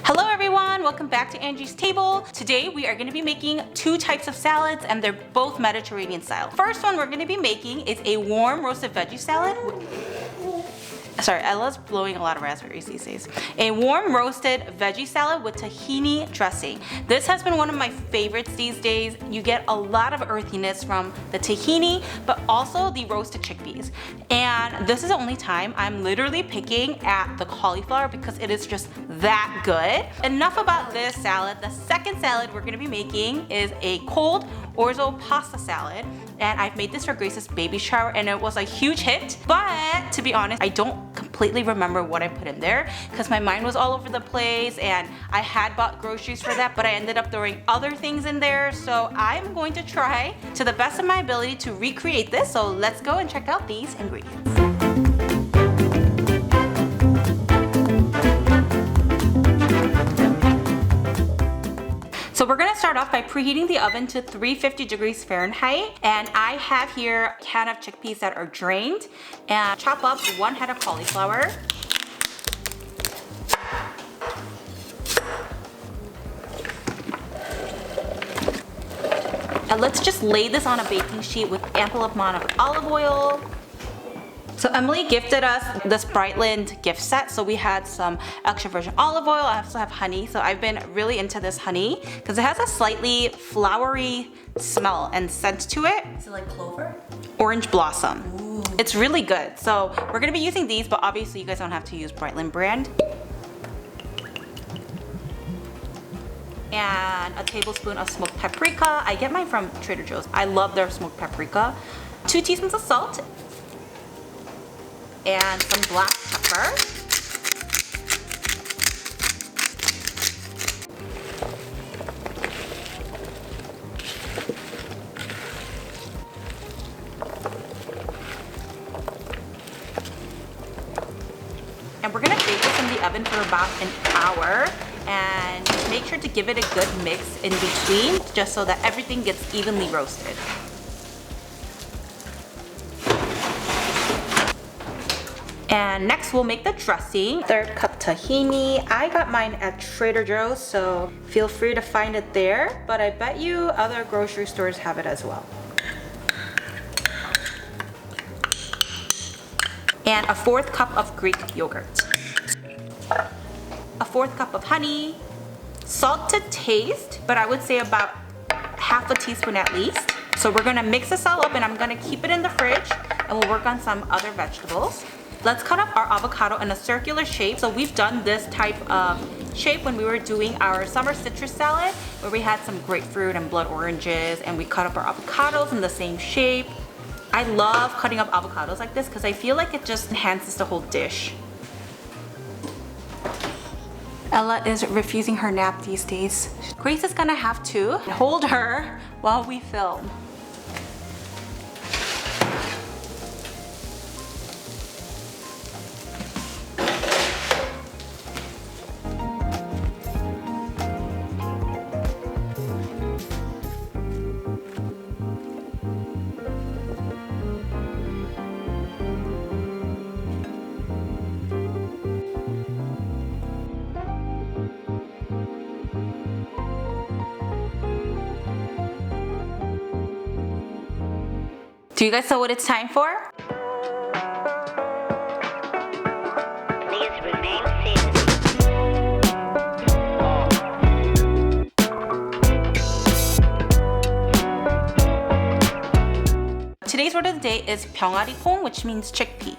Hello everyone, welcome back to Angie's Table. Today we are going to be making two types of salads and they're both Mediterranean style. First one we're going to be making is a warm roasted veggie salad. Sorry, Ella's blowing a lot of raspberries these days. A warm roasted veggie salad with tahini dressing. This has been one of my favorites these days. You get a lot of earthiness from the tahini, but also the roasted chickpeas. And this is the only time I'm literally picking at the cauliflower because it is just that good. Enough about this salad. The second salad we're gonna be making is a cold orzo pasta salad. And I've made this for Grace's baby shower and it was a huge hit. But to be honest, I don't completely remember what I put in there because my mind was all over the place and I had bought groceries for that, but I ended up throwing other things in there. So I'm going to try to the best of my ability to recreate this. So let's go and check out these ingredients. So we're gonna start off by preheating the oven to 350 degrees Fahrenheit. And I have here a can of chickpeas that are drained. And chop up 1 head of cauliflower. And let's just lay this on a baking sheet with ample amount of olive oil. So Emily gifted us this Brightland gift set. So we had some extra virgin olive oil. I also have honey. So I've been really into this honey because it has a slightly flowery smell and scent to it. Is it like clover? Orange blossom. Ooh. It's really good. So we're gonna be using these, but obviously you guys don't have to use Brightland brand. And a tablespoon of smoked paprika. I get mine from Trader Joe's. I love their smoked paprika. 2 teaspoons of salt. And some black pepper. And we're gonna bake this in the oven for about an hour. And make sure to give it a good mix in between, just so that everything gets evenly roasted. And next we'll make the dressing. 1/3 cup tahini. I got mine at Trader Joe's, so feel free to find it there, but I bet you other grocery stores have it as well. And a 1/4 cup of Greek yogurt. A 1/4 cup of honey. Salt to taste, but I would say about 1/2 teaspoon at least. So we're gonna mix this all up and I'm gonna keep it in the fridge and we'll work on some other vegetables. Let's cut up our avocado in a circular shape. So we've done this type of shape when we were doing our summer citrus salad, where we had some grapefruit and blood oranges and we cut up our avocados in the same shape. I love cutting up avocados like this because I feel like it just enhances the whole dish. Ella is refusing her nap these days. Grace is gonna have to hold her while we film. Do you guys know what it's time for? Please remain seated. Today's word of the day is 병아리콩, which means chickpea.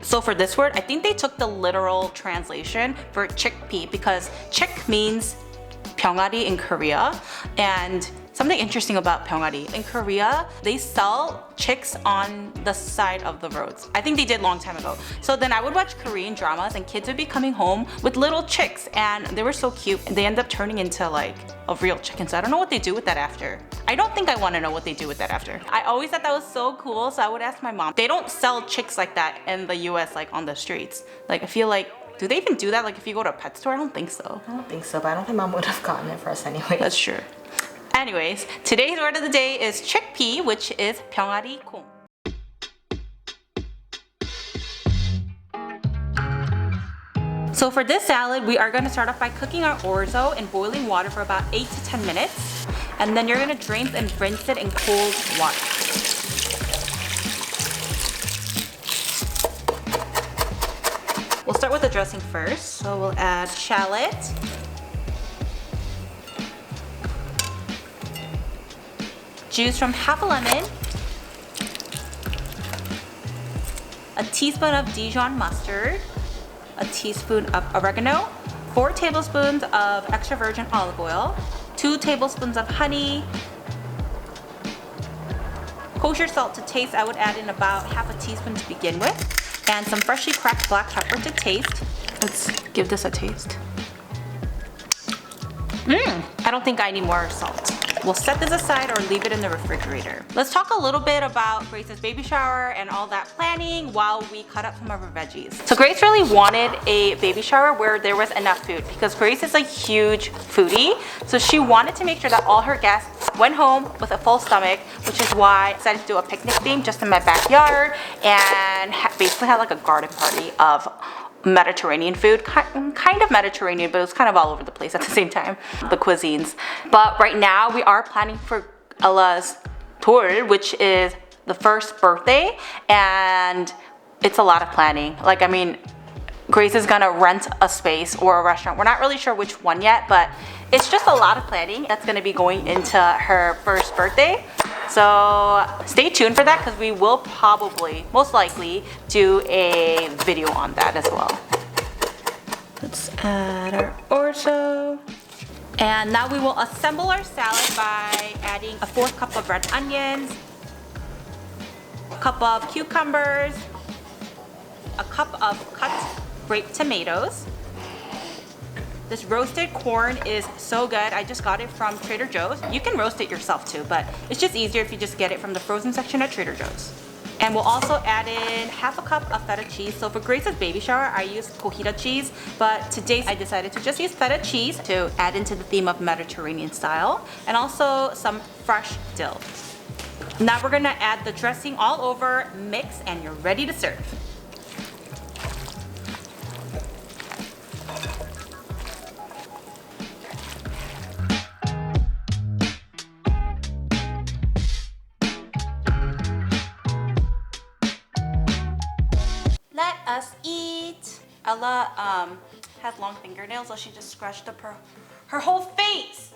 So for this word, I think they took the literal translation for chickpea because chick means 병아리 in Korea. And something interesting about 병아리, in Korea, they sell chicks on the side of the roads. I think they did a long time ago. So then I would watch Korean dramas and kids would be coming home with little chicks and they were so cute and they end up turning into like a real chicken. So I don't know what they do with that after. I don't think I want to know what they do with that after. I always thought that was so cool, so I would ask my mom. They don't sell chicks like that in the US, like on the streets. Like I feel like, do they even do that? Like if you go to a pet store? I don't think so. I don't think so, but I don't think mom would have gotten it for us anyway. That's true. Anyways, today's word of the day is chickpea, which is 병아리콩. So for this salad, we are gonna start off by cooking our orzo in boiling water for about 8 to 10 minutes. And then you're gonna drain and rinse it in cold water. We'll start with the dressing first. So we'll add shallot, juice from half a lemon, a teaspoon of Dijon mustard, a teaspoon of oregano, 4 tablespoons of extra virgin olive oil, 2 tablespoons of honey, kosher salt to taste. I would add in about half a teaspoon to begin with, and some freshly cracked black pepper to taste. Let's give this a taste. I don't think I need more salt. We'll set this aside or leave it in the refrigerator. Let's talk a little bit about Grace's baby shower and all that planning while we cut up some of her veggies. So Grace really wanted a baby shower where there was enough food because Grace is a huge foodie. So she wanted to make sure that all her guests went home with a full stomach, which is why I decided to do a picnic theme just in my backyard and basically had like a garden party of Mediterranean food, kind of Mediterranean, but it was kind of all over the place at the same time, the cuisines. But right now we are planning for Ella's tour, which is the first birthday, and it's a lot of planning. Like, I mean, Grace is gonna rent a space or a restaurant. We're not really sure which one yet, but it's just a lot of planning that's gonna be going into her first birthday. So stay tuned for that because we will probably, most likely, do a video on that as well. Let's add our orzo. And now we will assemble our salad by adding a 4th cup of red onions, a cup of cucumbers, a cup of cut grape tomatoes. This roasted corn is so good. I just got it from Trader Joe's. You can roast it yourself too, but it's just easier if you just get it from the frozen section at Trader Joe's. And we'll also add in half a cup of feta cheese. So for Grace's baby shower, I used cojita cheese, but today I decided to just use feta cheese to add into the theme of Mediterranean style, and also some fresh dill. Now we're gonna add the dressing all over, mix, and you're ready to serve. Let us eat. Ella has long fingernails, so she just scratched up her whole face.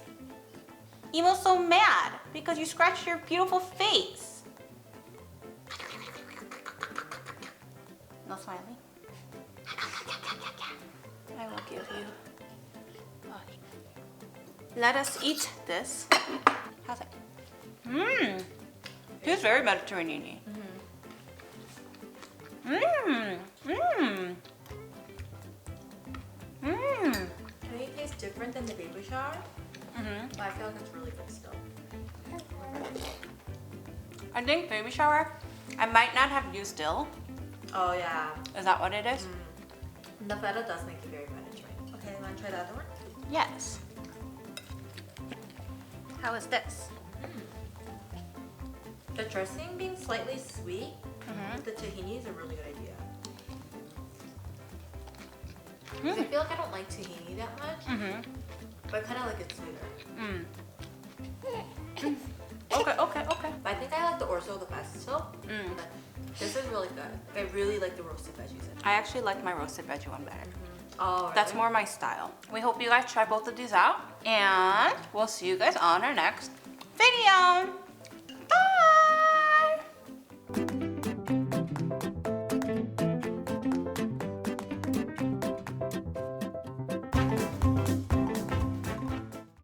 Emo's so mad because you scratched your beautiful face. No smiling. I will give you. Let us eat this. How's it? Mmm. It's very Mediterranean-y. Mmm. Mmm. Mmm. To me, it tastes different than the baby shower, but I feel like it's really good still. I think baby shower, I might not have used dill. Oh yeah. Is that what it is? The feta does make it very Mediterranean. Okay, you want to try the other one? Yes. How is this? The dressing being slightly sweet, the tahini is a really good idea. I feel like I don't like tahini that much, but I kind of like it sweeter. Okay. But I think I like the orzo the best still. But this is really good. I really like the roasted veggies in it. I actually like my roasted veggie one better. Oh, really? That's more my style. We hope you guys try both of these out, and we'll see you guys on our next video. Bye!